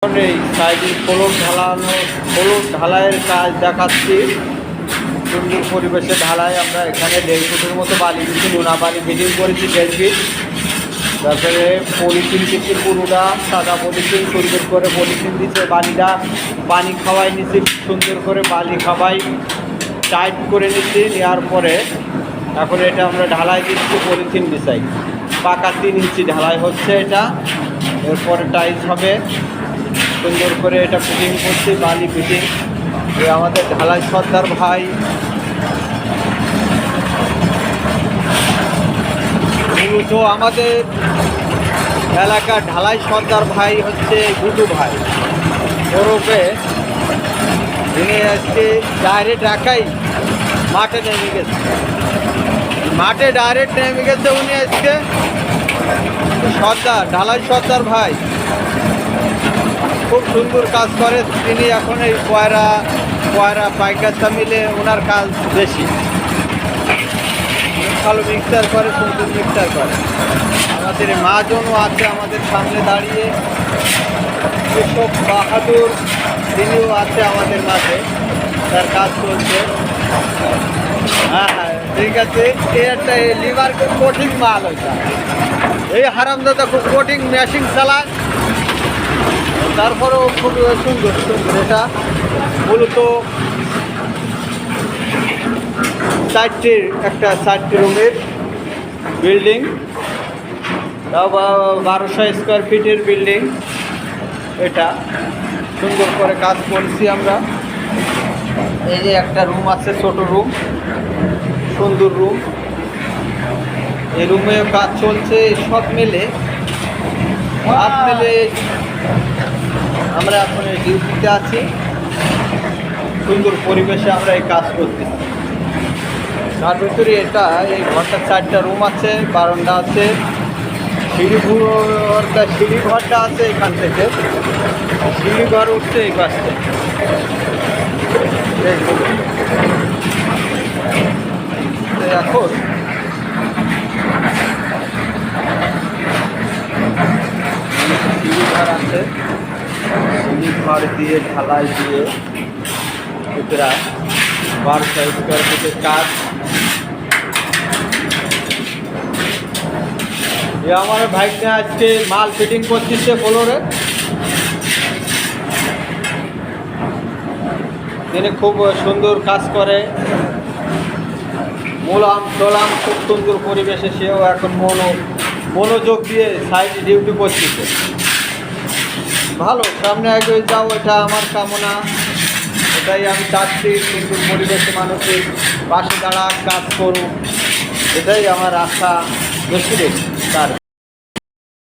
এই সাইডে ফ্লোর ঢালাইয়ের কাজ দেখাচ্ছি। সুন্দর পরিবেশে ঢালাই আমরা এখানে 1.5 ফুটের মতো বালি দিচ্ছি, নোনা বালি ফিটিং করেছি 1.5 ফিট। তারপরে পলিথিন দিচ্ছি, পুরোটা সাদা পলিথিন সুন্দর করে পলিথিন দিচ্ছে। বালিটা পানি খাওয়াই নিচ্ছি, সুন্দর করে বালি খাওয়াই টাইট করে নিচ্ছি। নেওয়ার পরে এখন এটা আমরা ঢালাই দিচ্ছি, পলিথিন বিছাই। পাকা 3 ইঞ্চি ঢালাই হচ্ছে এটা। এরপরে টাইলস হবে, সুন্দর করে এটা ফিটিং করছি, বালি ফিটিং। আমাদের ঢালাই সর্দার ভাই, মূলত আমাদের এলাকার ঢালাই সর্দার ভাই হচ্ছে গুডু ভাই ওরফে, যিনি আজকে ডাইরেক্ট একাই মাঠে নেমে গেছে। ডাইরেক্ট নেমে গেছে উনি আজকে সর্দার, ঢালাই সর্দার ভাই খুব সুন্দর কাজ করে তিনি। এখন এই কয়রা পাইকারটা মিলে ওনার কাজ বেশি, ভালো মিক্সার করে, সুন্দর মিক্সার করে। আমাদের মহাজনও আছে আমাদের সামনে দাঁড়িয়ে, কৃষক বাহাদুর তিনিও আছে আমাদের মাঝে, তার কাজ চলছে। হ্যাঁ হ্যাঁ ঠিক আছে। একটা লিভার কোটিং মাল ওইটা, এই হারামদাদা খুব কোটিং মেশিন চালায়, তারপরেও খুব সুন্দর সুন্দর। এটা মূলত 4টি রুমের বিল্ডিং, তাও 1200 স্কোয়ার ফিটের বিল্ডিং। এটা সুন্দর করে কাজ করছি আমরা। এই যে একটা রুম আছে, ছোট রুম, সুন্দর রুম। এই রুমেও কাজ চলছে। সব মিলে আমরা এখন ডিউটিতে আছি। সুন্দর পরিবেশে আমরা এই কাজ করতেছি। তার ভিতরে এই ঘরটা 4টা রুম আছে, বারান্দা আছে, সিঁড়ি ঘরটা আছে। এখান থেকে সিঁড়ি ঘর উঠছে এই পাশে। এখন সিঁড়ি ঘর আছে, সিঁড়ি ঘর দিয়ে ঢালাই দিয়ে এটা 1200 স্কোয়ার ফিটের কাজ। আমার ভাইটা আজকে মাল ফিটিং করতেছে ফ্লোরে। তিনি খুব সুন্দর কাজ করে, মোলাম টোলাম, খুব সুন্দর পরিবেশে সেও এখন মনোযোগ দিয়ে সাইডে ডিউটি করতেছে। ভালো, সামনে আগে যাও, এটা আমার কামনা। এটাই আমি চাচ্ছি, সুন্দর পরিবেশে মানুষের পাশে দাঁড়া, কাজ করুক, এটাই আমার আশা বেশি তার।